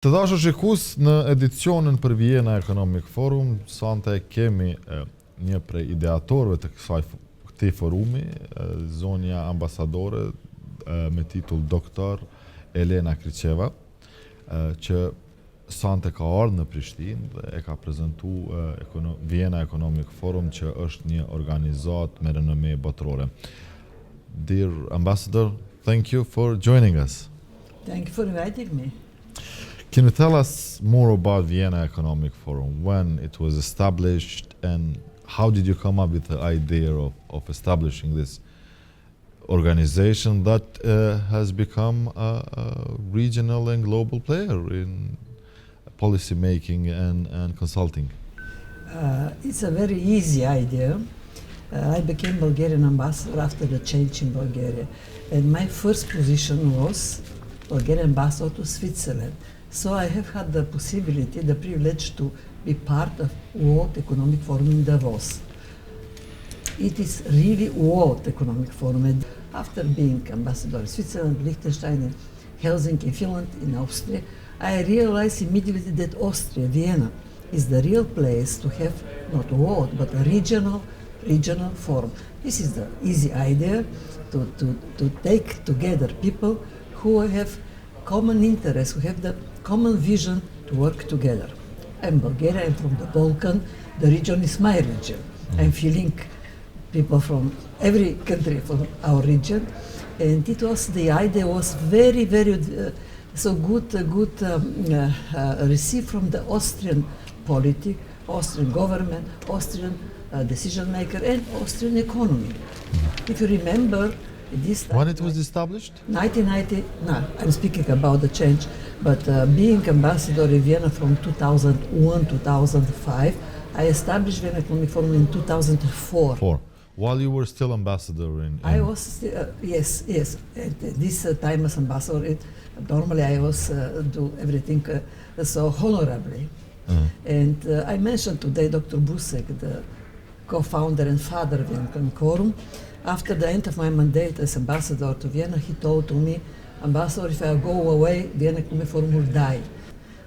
Të dashur shikues, në edicionin për Vjena Ekonomik Forum, sonte kemi një prej ideatorëve të këtij forumi, zonja ambasadore me titull Dr.Elena Kirtcheva, që sonte ka ardhur në Prishtinë dhe e ka prezantuar Vjena Ekonomik Forum, që është një organizatë me renome botërore. Dear Ambassador, thank you for joining us. Thank you for inviting me. Can you tell us more about Vienna Economic Forum, when it was established, and how did you come up with the idea of establishing this organization that has become a regional and global player in policy making and consulting? It's a very easy idea. I became Bulgarian ambassador after the change in Bulgaria, and my first position was Bulgarian ambassador to Switzerland. So I have had the possibility, the privilege to be part of World Economic Forum in Davos. It is really World Economic Forum. And after being ambassador in Switzerland, Liechtenstein, in Helsinki, Finland, in Austria, I realized immediately that Austria, Vienna, is the real place to have not world, but a regional forum. This is the easy idea to take together people who have common interests, who have the common vision to work together. I'm Bulgaria, I'm from the Balkan, the region is my region. I'm feeling people from every country from our region, and it was, the idea was very, very good received from the Austrian politics, Austrian government, Austrian decision maker, and Austrian economy. If you remember, this time, When it was established? 1990, no, I'm speaking about the change, but being ambassador in Vienna from 2001, 2005, I established Vienna Economic Forum in 2004. While you were still ambassador in... I was, yes. At this time as ambassador, normally I was do everything so honorably. And I mentioned today Dr. Busek, the co-founder and father of Vienna Economic Forum. After the end of my mandate as ambassador to Vienna, he told to me, Ambassador, if I go away, Vienna Economic Forum will die.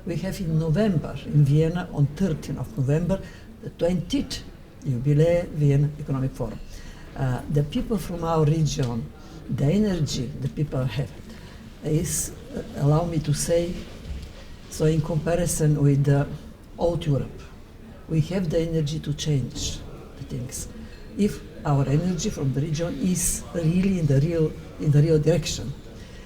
We have in November, in Vienna, on 13th of November, the 20th Jubilee Vienna Economic Forum. The people from our region, the energy the people have is, allow me to say, so in comparison with old Europe, we have the energy to change the things. If our energy from the region is really in the real direction.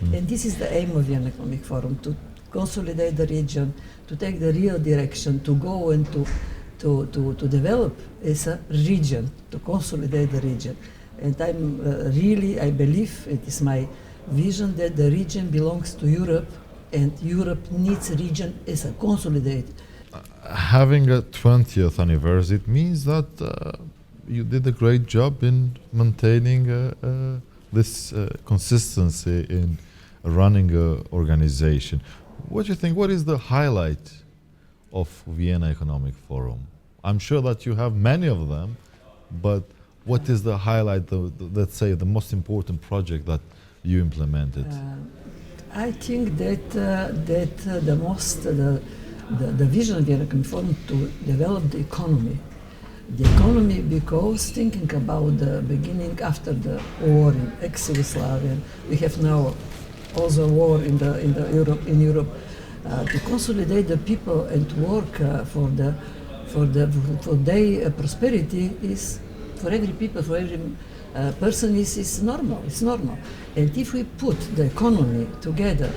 And this is the aim of Vienna Economic Forum, to consolidate the region, to take the real direction, to go and to develop as a region, to consolidate the region. And I believe, it is my vision, that the region belongs to Europe, and Europe needs a region as a consolidated. Having a 20th anniversary, it means that you did a great job in maintaining this consistency in running an organization. What do you think? What is the highlight of Vienna Economic Forum? I'm sure that you have many of them, but what is the highlight, let's say, the most important project that you implemented? I think that the vision of Vienna Economic Forum to develop the economy. The economy, because thinking about the beginning after the war in ex-Yugoslavia, we have now also war in Europe, to consolidate the people and to work for their prosperity is, for every people, for every person is normal. It's normal. And if we put the economy together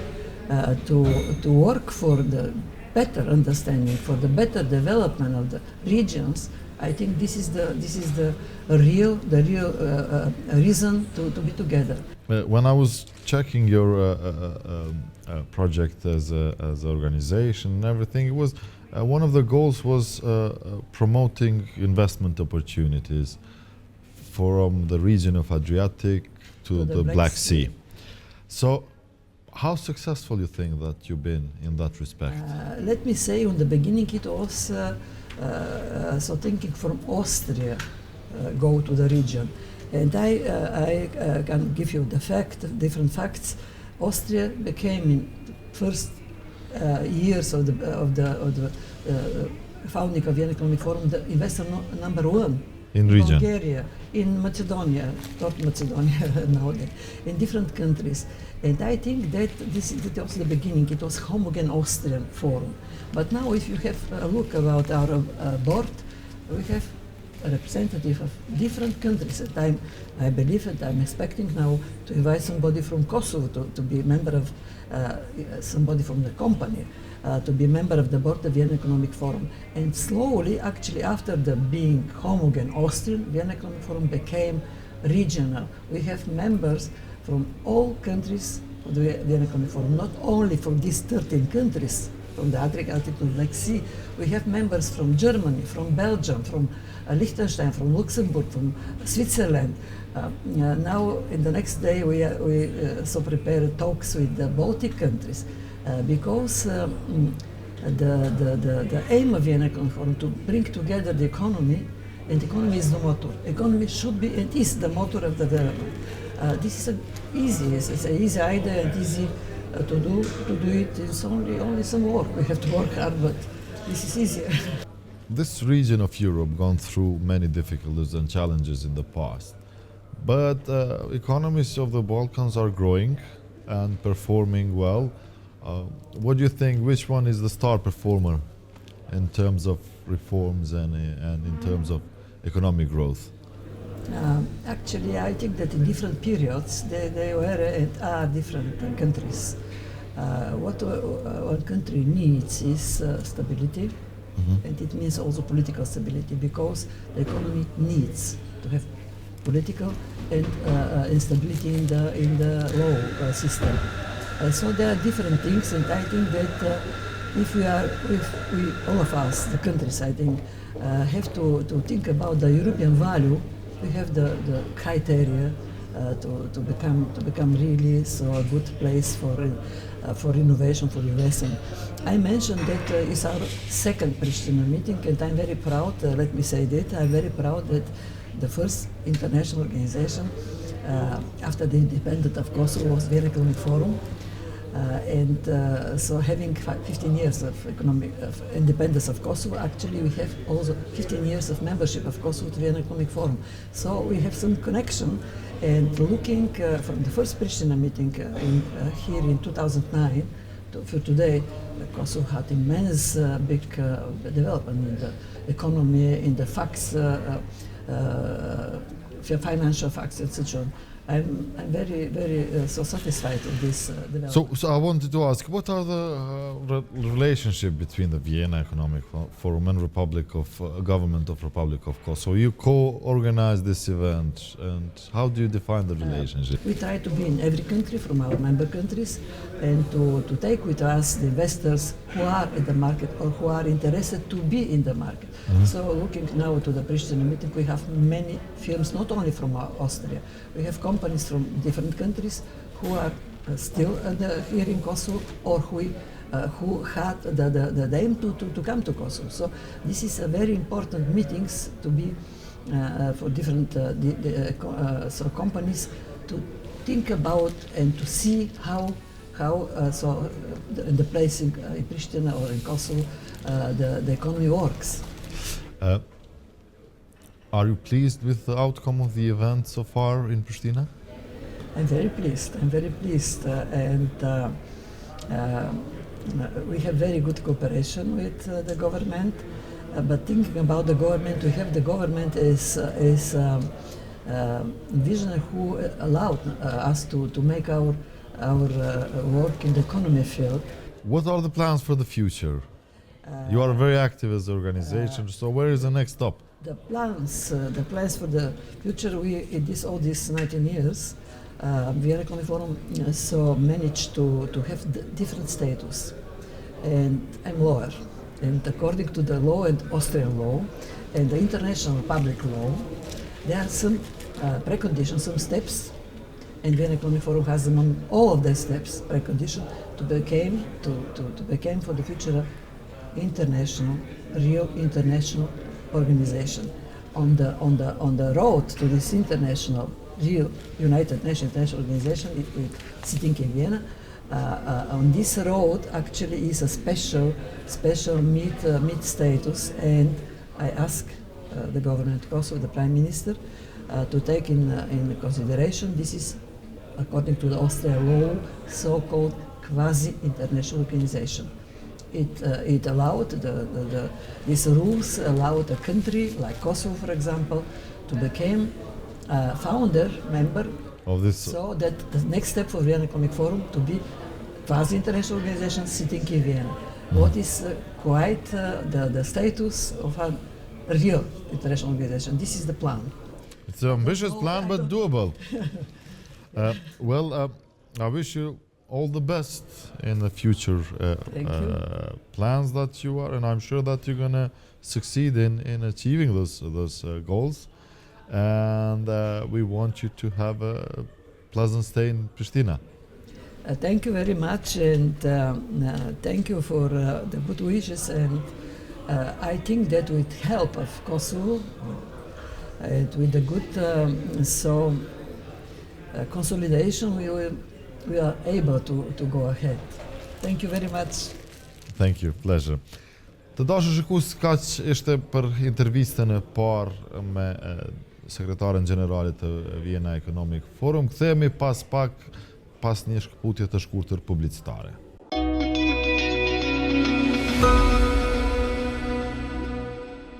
to work for the better understanding, for the better development of the regions, I think this is the real reason to be together. When I was checking your project as an organization and everything, it was one of the goals was promoting investment opportunities from the region of Adriatic to the Black Sea. So, how successful you think that you've been in that respect? Let me say, in the beginning, it was. So thinking from Austria, go to the region, and I can give you different facts. Austria became in first years of the founding of Vienna Economic Forum, the investor number one In region. Bulgaria, in Macedonia, North Macedonia nowadays, in different countries. And I think that this was the beginning. It was homogeneous Austrian forum. But now if you have a look about our board, we have a representative of different countries. And I believe and I'm expecting now to invite somebody from Kosovo to be a member of, somebody from the company, to be a member of the board of Vienna Economic Forum. And slowly, actually, after the being homogeneous Austrian, Vienna Economic Forum became regional. We have members from all countries of the Vienna Economic Forum, not only from these 13 countries, from the Adriatic to the Black Sea. We have members from Germany, from Belgium, from Liechtenstein, from Luxembourg, from Switzerland. Now, in the next day, we so prepare talks with the Baltic countries because the aim of Vienna Economic Forum to bring together the economy, and the economy is the motor. Economy should be and is the motor of the development. This is it's an easy idea and easy to do it. It's only some work. We have to work hard, but this is easier. This region of Europe gone through many difficulties and challenges in the past, but economies of the Balkans are growing and performing well. What do you think? Which one is the star performer in terms of reforms and in terms of economic growth? Actually, I think that in different periods they were and are different countries. What one country needs is stability, and it means also political stability, because the economy needs to have political and instability in the law system. So there are different things, and I think that if we all of us, the countries, I think, have to think about the European value. We have the criteria to become really so a good place for innovation, for investment. I mentioned that it's our second Pristina meeting, and I'm very proud. Let me say that I'm very proud that the first international organization after the independence of Kosovo was Vienna Economic Forum. So having 15 years of independence of Kosovo, actually we have also 15 years of membership of Kosovo to Vienna Economic Forum. So we have some connection, and looking from the first Pristina meeting here in 2009 for today, Kosovo had immense big development in the economy, in the facts, financial facts, etc. I'm very, very so satisfied with this development. So I wanted to ask, what are the relationship between the Vienna Economic Forum and Government of Republic of Kosovo? You co-organize this event, and how do you define the relationship? We try to be in every country from our member countries, and to take with us the investors who are in the market or who are interested to be in the market. So looking now to the Pristina meeting, we have many firms, not only from Austria. We have companies from different countries who are still here in Kosovo, or who had the aim to come to Kosovo. So this is a very important meetings to be for different so companies to think about and to see how in the place in Pristina or in Kosovo the economy works. Are you pleased with the outcome of the event so far in Pristina? I'm very pleased. And we have very good cooperation with the government. But thinking about the government, we have the government as visionary who allowed us to make our work in the economy field. What are the plans for the future? You are very active as an organization, so where is the next stop? The plans for the future, in all these 19 years, Vienna Economic Forum so managed to have different status. And I'm lawyer, and according to the law and Austrian law and the international public law, there are some preconditions, some steps, and Vienna Economic Forum has among all of the steps precondition to become for the future real international organization. On the road to this international, real United Nations international organization, sitting in Vienna, on this road actually is a special meet status, and I ask the government of Kosovo, the Prime Minister, to take in consideration this is according to the Austrian law, so-called quasi-international organization. It allowed these rules allowed a country like Kosovo, for example, to become a founder member of this. So that the next step for Vienna Economic Forum to be quasi-international organization sitting in Vienna. What is quite the status of a real international organization. This is the plan. It's an ambitious plan, but doable. I wish you all the best in the future plans that you are, and I'm sure that you're gonna succeed in achieving those goals. And we want you to have a pleasant stay in Pristina. Thank you very much, and thank you for the good wishes. And I think that with help of Kosovo, and with the good consolidation, we are able to go ahead. Thank you very much. Thank you, pleasure. Të dashur shikues, kaq ishte për intervistën e parë me Sekretaren Gjenerale të Vjenës Ekonomik Forum. Kthehemi pas një shkputje të shkurtër publicitare.